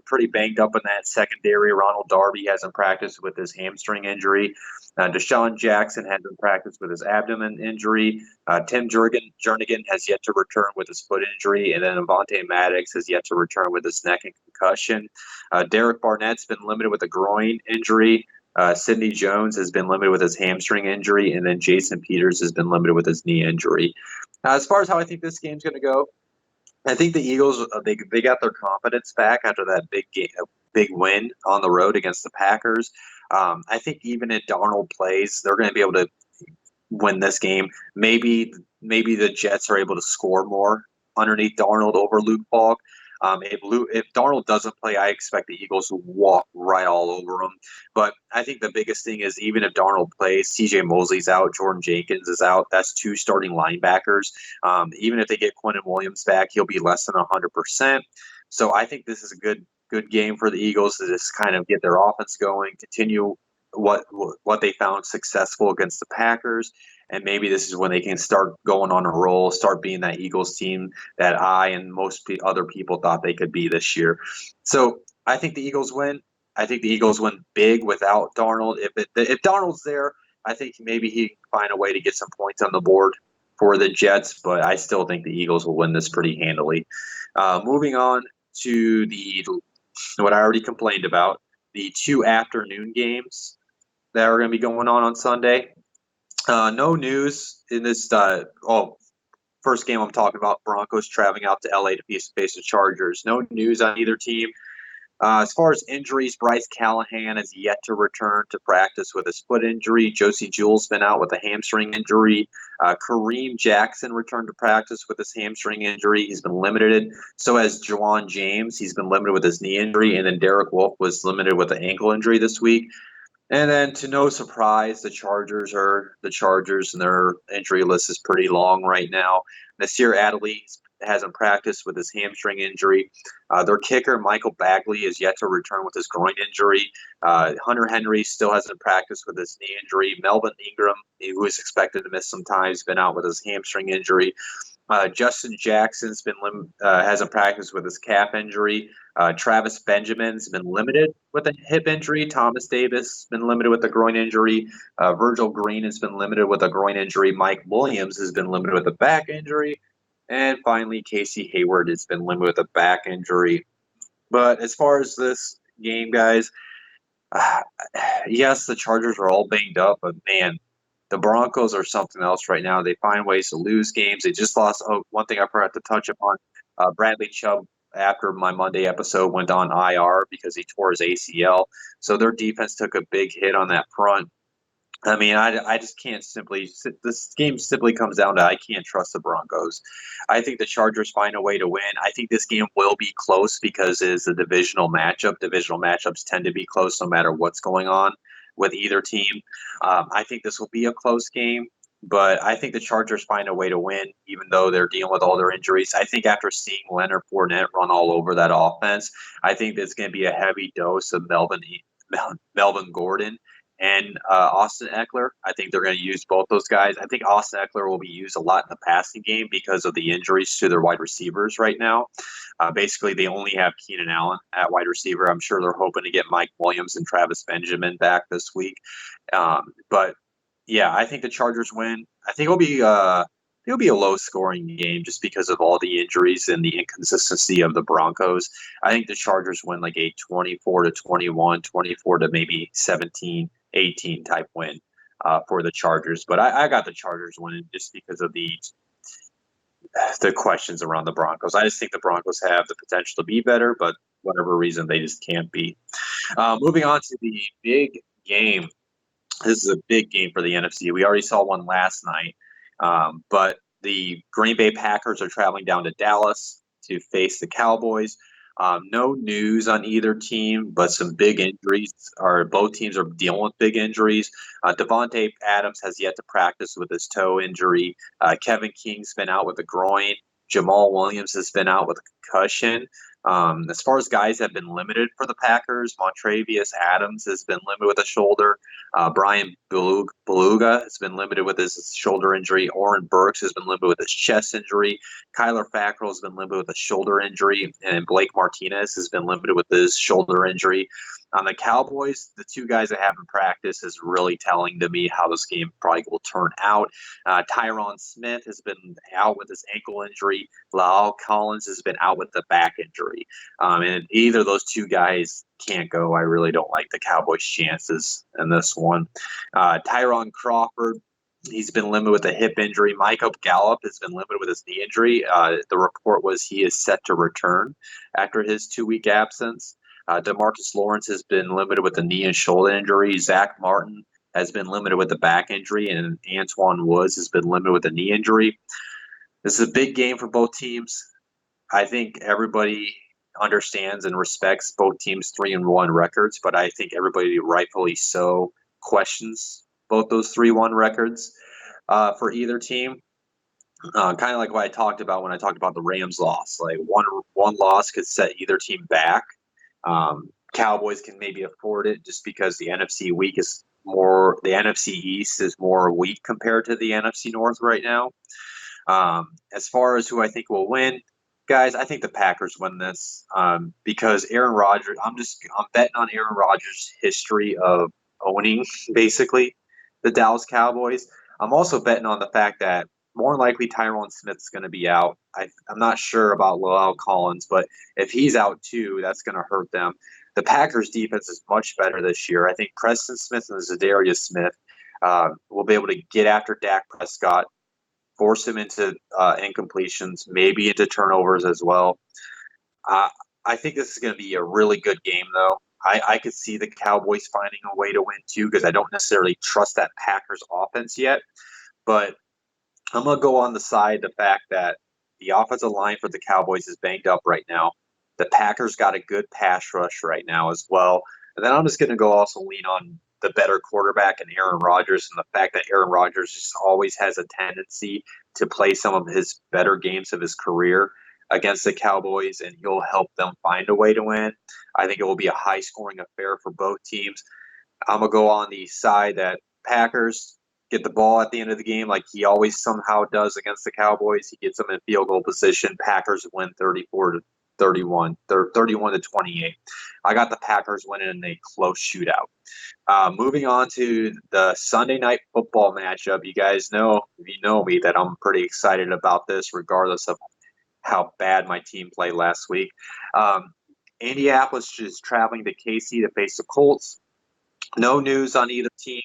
pretty banged up in that secondary. Ronald Darby hasn't practiced with his hamstring injury. Deshaun Jackson hasn't practiced with his abdomen injury. Tim Jernigan has yet to return with his foot injury. And then Avonte Maddox has yet to return with his neck and concussion. Derek Barnett's been limited with a groin injury. Sidney Jones has been limited with his hamstring injury. And then Jason Peters has been limited with his knee injury. As far as how I think this game's going to go, I think the Eagles, they got their confidence back after that big win on the road against the Packers. I think even if Darnold plays, they're going to be able to win this game. Maybe the Jets are able to score more underneath Darnold over Luke Falk. If Darnold doesn't play, I expect the Eagles to walk right all over him. But I think the biggest thing is even if Darnold plays, C.J. Mosley's out, Jordan Jenkins is out. That's two starting linebackers. Even if they get Quinnen Williams back, he'll be less than 100%. So I think this is a good game for the Eagles to just kind of get their offense going, continue what they found successful against the Packers. And maybe this is when they can start going on a roll, start being that Eagles team that I and most other people thought they could be this year. So I think the Eagles win. I think the Eagles win big without Darnold. If Darnold's there, I think maybe he can find a way to get some points on the board for the Jets, but I still think the Eagles will win this pretty handily. Moving on to what I already complained about, the 2 afternoon games that are going to be going on Sunday. No news in this. First game I'm talking about, Broncos traveling out to LA to face the Chargers. No news on either team. As far as injuries, Bryce Callahan has yet to return to practice with his foot injury. Josie Jewell's been out with a hamstring injury. Kareem Jackson returned to practice with his hamstring injury. He's been limited. So has Juwan James. He's been limited with his knee injury. And then Derek Wolfe was limited with an ankle injury this week. And then, to no surprise, the Chargers are the Chargers, and their injury list is pretty long right now. Nasir Adderley hasn't practiced with his hamstring injury. Their kicker, Michael Bagley, is yet to return with his groin injury. Hunter Henry still hasn't practiced with his knee injury. Melvin Ingram, who is expected to miss some time, has been out with his hamstring injury. Justin Jackson's hasn't practiced with his calf injury. Travis Benjamin's been limited with a hip injury. Thomas Davis has been limited with a groin injury. Virgil Green has been limited with a groin injury. Mike Williams has been limited with a back injury. And finally, Casey Hayward has been limited with a back injury. But as far as this game, guys, yes, the Chargers are all banged up, but man, the Broncos are something else right now. They find ways to lose games. They just lost. One thing I forgot to touch upon, Bradley Chubb, after my Monday episode, went on IR because he tore his ACL. So their defense took a big hit on that front. I mean, I just can't this game simply comes down to I can't trust the Broncos. I think the Chargers find a way to win. I think this game will be close because it is a divisional matchup. Divisional matchups tend to be close no matter what's going on with either team. I think this will be a close game. But I think the Chargers find a way to win, even though they're dealing with all their injuries. I think after seeing Leonard Fournette run all over that offense, I think there's going to be a heavy dose of Melvin Gordon and Austin Eckler. I think they're going to use both those guys. I think Austin Eckler will be used a lot in the passing game because of the injuries to their wide receivers right now. Basically, they only have Keenan Allen at wide receiver. I'm sure they're hoping to get Mike Williams and Travis Benjamin back this week. But yeah, I think the Chargers win. I think it'll be a low scoring game just because of all the injuries and the inconsistency of the Broncos. I think the Chargers win like a 24-21, 24 to maybe 17-18 type win for the Chargers. But I got the Chargers winning just because of the questions around the Broncos. I just think the Broncos have the potential to be better, but whatever reason they just can't be. Moving on to the big game. This is a big game for the NFC. We already saw one last night, but the Green Bay Packers are traveling down to Dallas to face the Cowboys. No news on either team, but some big injuries. Both teams are dealing with big injuries. Devontae Adams has yet to practice with his toe injury. Kevin King's been out with a groin. Jamal Williams has been out with a concussion. As far as guys that have been limited for the Packers, Montravius Adams has been limited with a shoulder. Brian Beluga has been limited with his shoulder injury. Oren Burks has been limited with his chest injury. Kyler Fackrell has been limited with a shoulder injury. And Blake Martinez has been limited with his shoulder injury. On the Cowboys, the two guys that haven't practiced is really telling to me how this game probably will turn out. Tyrone Smith has been out with his ankle injury. La'el Collins has been out with the back injury. And either of those two guys can't go. I really don't like the Cowboys' chances in this one. Tyrone Crawford, he's been limited with a hip injury. Michael Gallup has been limited with his knee injury. The report was he is set to return after his 2-week absence. DeMarcus Lawrence has been limited with the knee and shoulder injury. Zach Martin has been limited with the back injury, and Antoine Woods has been limited with a knee injury. This is a big game for both teams. I think everybody understands and respects both teams' 3-1 records, but I think everybody rightfully so questions both those 3-1 records for either team. Kind of like what I talked about when I talked about the Rams loss. Like one loss could set either team back. Cowboys can maybe afford it just because the NFC East is more weak compared to the NFC North right now. As far as who I think will win, guys, I think the Packers win this because Aaron Rodgers. I'm betting on Aaron Rodgers' history of owning basically the Dallas Cowboys. I'm also betting on the fact that more likely Tyrone Smith's going to be out. I'm not sure about La'el Collins, but if he's out too, that's going to hurt them. The Packers' defense is much better this year. I think Preston Smith and Zadarius Smith will be able to get after Dak Prescott, force him into incompletions, maybe into turnovers as well. I think this is going to be a really good game, though. I could see the Cowboys finding a way to win too because I don't necessarily trust that Packers offense yet, but I'm going to go on the side the fact that the offensive line for the Cowboys is banged up right now. The Packers got a good pass rush right now as well. And then I'm just going to go also lean on the better quarterback in Aaron Rodgers and the fact that Aaron Rodgers just always has a tendency to play some of his better games of his career against the Cowboys, and he'll help them find a way to win. I think it will be a high-scoring affair for both teams. I'm going to go on the side that Packers get the ball at the end of the game like he always somehow does against the Cowboys. He gets them in field goal position. Packers win 34-31, 31-28. I got the Packers winning in a close shootout. Moving on to the Sunday night football matchup. You guys know, if you know me, that I'm pretty excited about this regardless of how bad my team played last week. Indianapolis is traveling to KC to face the Colts. No news on either team.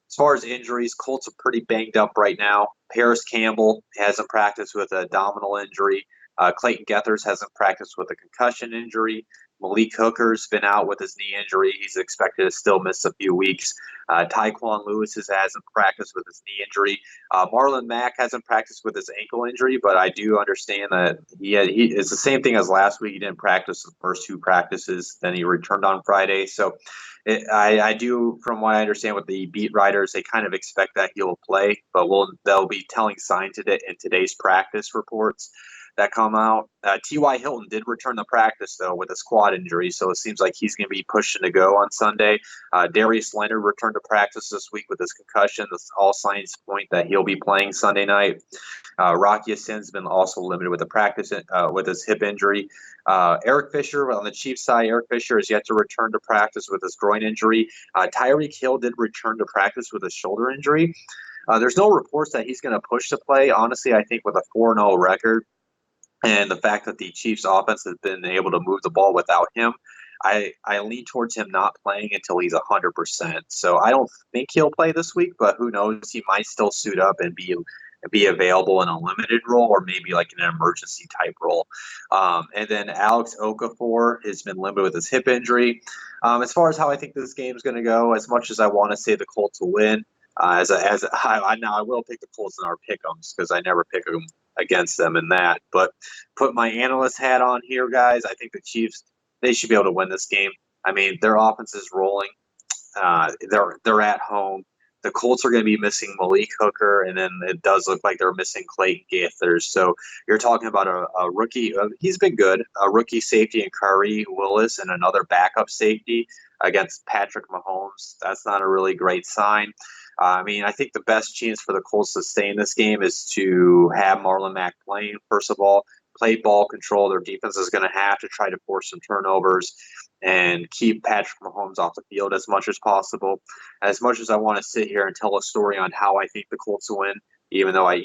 As far as injuries, Colts are pretty banged up right now. Paris Campbell hasn't practiced with a abdominal injury. Clayton Gethers hasn't practiced with a concussion injury. Malik Hooker's been out with his knee injury. He's expected to still miss a few weeks. Tyquan Lewis hasn't practiced with his knee injury. Marlon Mack hasn't practiced with his ankle injury, but I do understand that it's the same thing as last week. He didn't practice the first two practices, then he returned on Friday. So I do, from what I understand with the beat writers, they kind of expect that he'll play, but they'll be telling signs in today's practice reports that come out. T.Y. Hilton did return to practice, though, with a quad injury, so it seems like he's going to be pushing to go on Sunday. Darius Leonard returned to practice this week with his concussion. All signs point that he'll be playing Sunday night. Rocky Asin's been also limited with the practice with his hip injury. Eric Fisher, on the Chiefs side, Eric Fisher is yet to return to practice with his groin injury. Tyreek Hill did return to practice with a shoulder injury. There's no reports that he's going to push to play. Honestly, I think with a 4-0 record, and the fact that the Chiefs offense has been able to move the ball without him, I lean towards him not playing until he's 100%. So I don't think he'll play this week, but who knows? He might still suit up and be available in a limited role or maybe like an emergency type role. And then Alex Okafor has been limited with his hip injury. As far as how I think this game is going to go, as much as I want to say the Colts will win, I will pick the Colts in our pick-ems because I never pick them against them in that. But put my analyst hat on here, guys. I think the Chiefs, they should be able to win this game. I mean, their offense is rolling. They're at home. The Colts are going to be missing Malik Hooker, and then it does look like they're missing Clayton Gaithers. So you're talking about a rookie. He's been good. A rookie safety in Khari Willis and another backup safety against Patrick Mahomes. That's not a really great sign. I mean, I think the best chance for the Colts to stay in this game is to have Marlon Mack playing, first of all, play ball control. Their defense is going to have to try to force some turnovers and keep Patrick Mahomes off the field as much as possible. As much as I want to sit here and tell a story on how I think the Colts win, even though I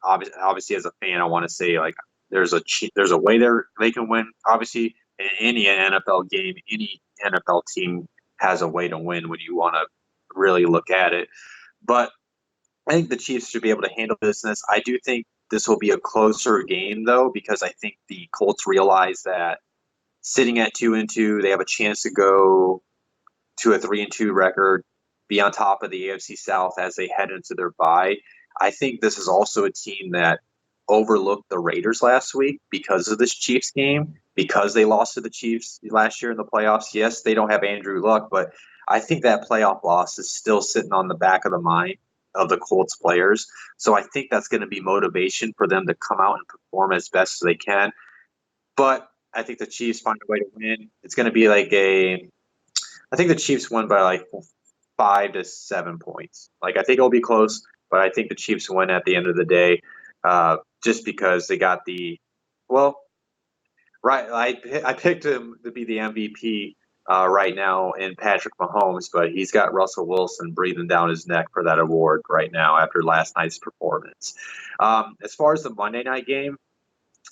obviously as a fan, I want to say like there's a way they can win. Obviously, in any NFL game, any NFL team has a way to win when you want to really look at it. But I think the Chiefs should be able to handle business. I do think this will be a closer game, though, because I think the Colts realize that sitting at 2-2, they have a chance to go to a 3-2 record, be on top of the AFC South as they head into their bye. I think this is also a team that overlooked the Raiders last week because of this Chiefs game, because they lost to the Chiefs last year in the playoffs. Yes, they don't have Andrew Luck, but I think that playoff loss is still sitting on the back of the mind of the Colts players. So I think that's going to be motivation for them to come out and perform as best as they can. But I think the Chiefs find a way to win. It's going to be like I think the Chiefs win by like 5 to 7 points. Like, I think it'll be close, but I think the Chiefs win at the end of the day, just because they got right. I picked him to be the MVP right now in Patrick Mahomes, but he's got Russell Wilson breathing down his neck for that award right now after last night's performance. As far as the Monday night game,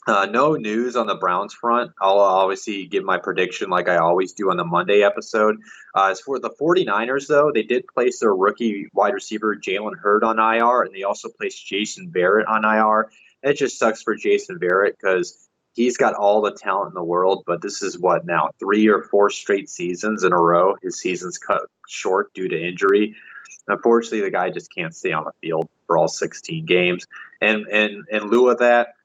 no news on the Browns front. I'll obviously give my prediction like I always do on the Monday episode. As for the 49ers, though, they did place their rookie wide receiver Jalen Hurd on IR, and they also placed Jason Barrett on IR. It just sucks for Jason Barrett because he's got all the talent in the world, but this is what now, 3 or 4 straight seasons in a row. His season's cut short due to injury. Unfortunately, the guy just can't stay on the field for all 16 games. And in lieu of that,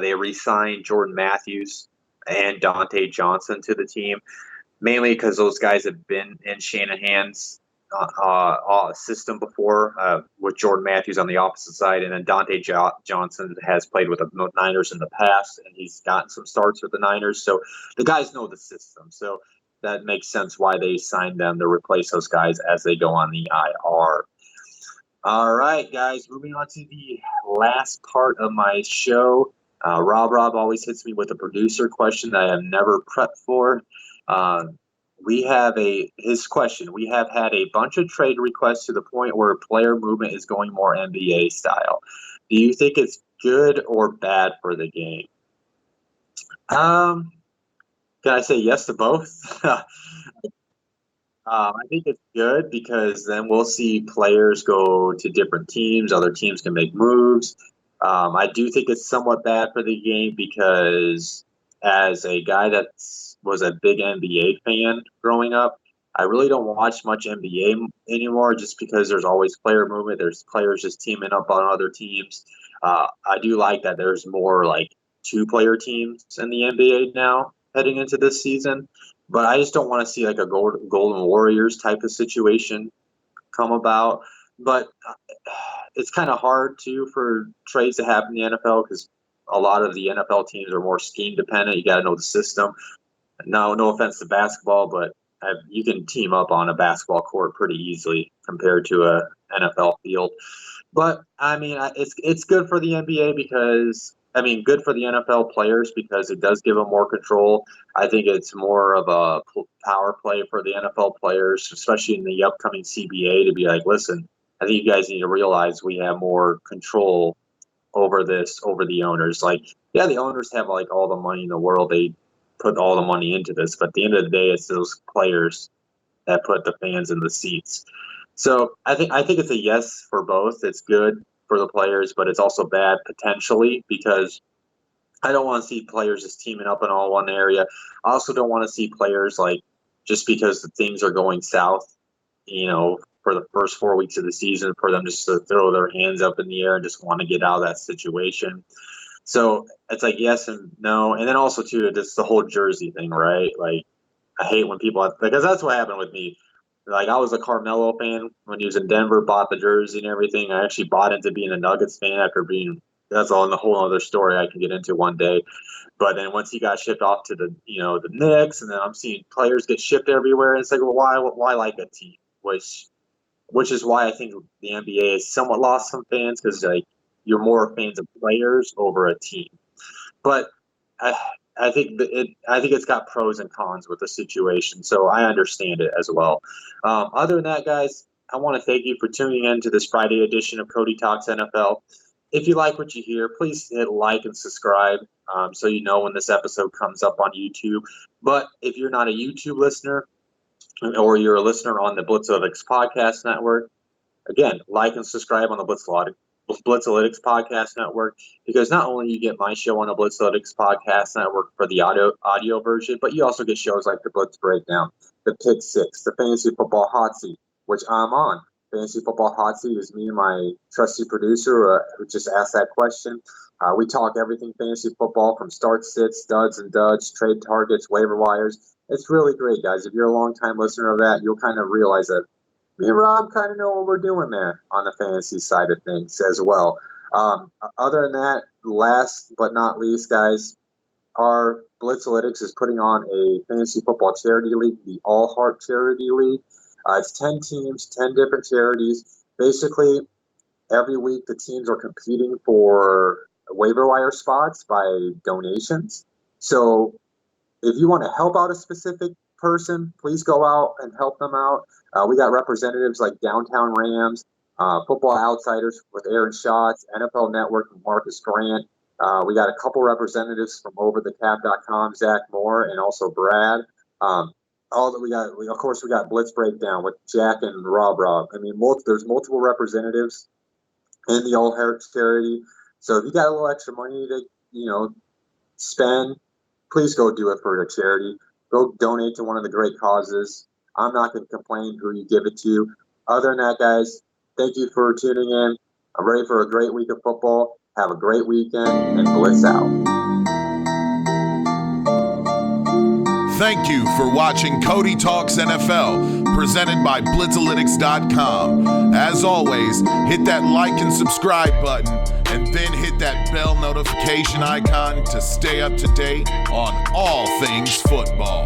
they re-signed Jordan Matthews and Dante Johnson to the team, mainly because those guys have been in Shanahan's system before, with Jordan Matthews on the opposite side, and then Dante Johnson has played with the Niners in the past, and he's gotten some starts with the Niners, so the guys know the system. So that makes sense why they signed them to replace those guys as they go on the IR. All right, guys, moving on to the last part of my show. Rob always hits me with a producer question that I have never prepped for. His question: we have had a bunch of trade requests to the point where player movement is going more NBA style. Do you think it's good or bad for the game? Can I say yes to both? I think it's good because then we'll see players go to different teams. Other teams can make moves. I do think it's somewhat bad for the game because as a guy that's was a big NBA fan growing up. I really don't watch much NBA anymore just because there's always player movement. There's players just teaming up on other teams. I do like that there's more like 2-player teams in the NBA now heading into this season. But I just don't want to see like a Golden Warriors type of situation come about. But it's kind of hard, too, for trades to happen in the NFL because a lot of the NFL teams are more scheme dependent. You got to know the system. No offense to basketball, but you can team up on a basketball court pretty easily compared to a NFL field. But, I mean, it's good for the NBA because – good for the NFL players because it does give them more control. I think it's more of a power play for the NFL players, especially in the upcoming CBA, to be like, listen, I think you guys need to realize we have more control over this, over the owners. Like, yeah, the owners have like all the money in the world. They put all the money into this, but at the end of the day, it's those players that put the fans in the seats. So I think it's a yes for both. It's good for the players, but it's also bad potentially because I don't want to see players just teaming up in all one area. I also don't want to see players like just because the things are going south, for the first 4 weeks of the season, for them just to throw their hands up in the air and just want to get out of that situation. So it's like yes and no. And then also too, just the whole jersey thing, right? Like I hate when people because that's what happened with me. Like, I was a Carmelo fan when he was in Denver, bought the jersey and everything. I actually bought into being a Nuggets fan after that's all in the whole other story I can get into one day. But then once he got shipped off to the Knicks, and then I'm seeing players get shipped everywhere. And it's like, well, why like a team? Which is why I think the NBA has somewhat lost some fans because, like, you're more fans of players over a team. But I think it's got pros and cons with the situation, so I understand it as well. Other than that, guys, I want to thank you for tuning in to this Friday edition of Cody Talks NFL. If you like what you hear, please hit like and subscribe so you know when this episode comes up on YouTube. But if you're not a YouTube listener or you're a listener on the Blitzalytics Podcast Network, again, like and subscribe on the Blitzalytics Podcast Network, because not only you get my show on the Blitzalytics Podcast Network for the audio version, but you also get shows like the Blitz Breakdown, the Pick Six, the Fantasy Football Hot Seat, which I'm on. Fantasy Football Hot Seat is me and my trusty producer who just asked that question. We talk everything fantasy football from start sits, studs and duds, trade targets, waiver wires. It's really great, guys. If you're a long-time listener of that, you'll kind of realize that me and Rob kind of know what we're doing there on the fantasy side of things as well. Other than that, last but not least, guys, our Blitzalytics is putting on a fantasy football charity league, the All Heart Charity League. It's 10 teams, 10 different charities. Basically, every week the teams are competing for waiver wire spots by donations. So if you want to help out a specific person, please go out and help them out. We got representatives like Downtown Rams, Football Outsiders with Aaron Schatz, NFL Network with Marcus Grant. We got a couple representatives from OverTheCap.com, Zach Moore, and also Brad. We got Blitz Breakdown with Jack and Rob. I mean, there's multiple representatives in the All Heart Charity. So if you got a little extra money to, spend, please go do it for a charity. Go donate to one of the great causes. I'm not going to complain who you give it to. Other than that, guys, thank you for tuning in. I'm ready for a great week of football. Have a great weekend, and Blitz out. Thank you for watching Cody Talks NFL, presented by Blitzalytics.com. As always, hit that like and subscribe button, and then hit that bell notification icon to stay up to date on all things football.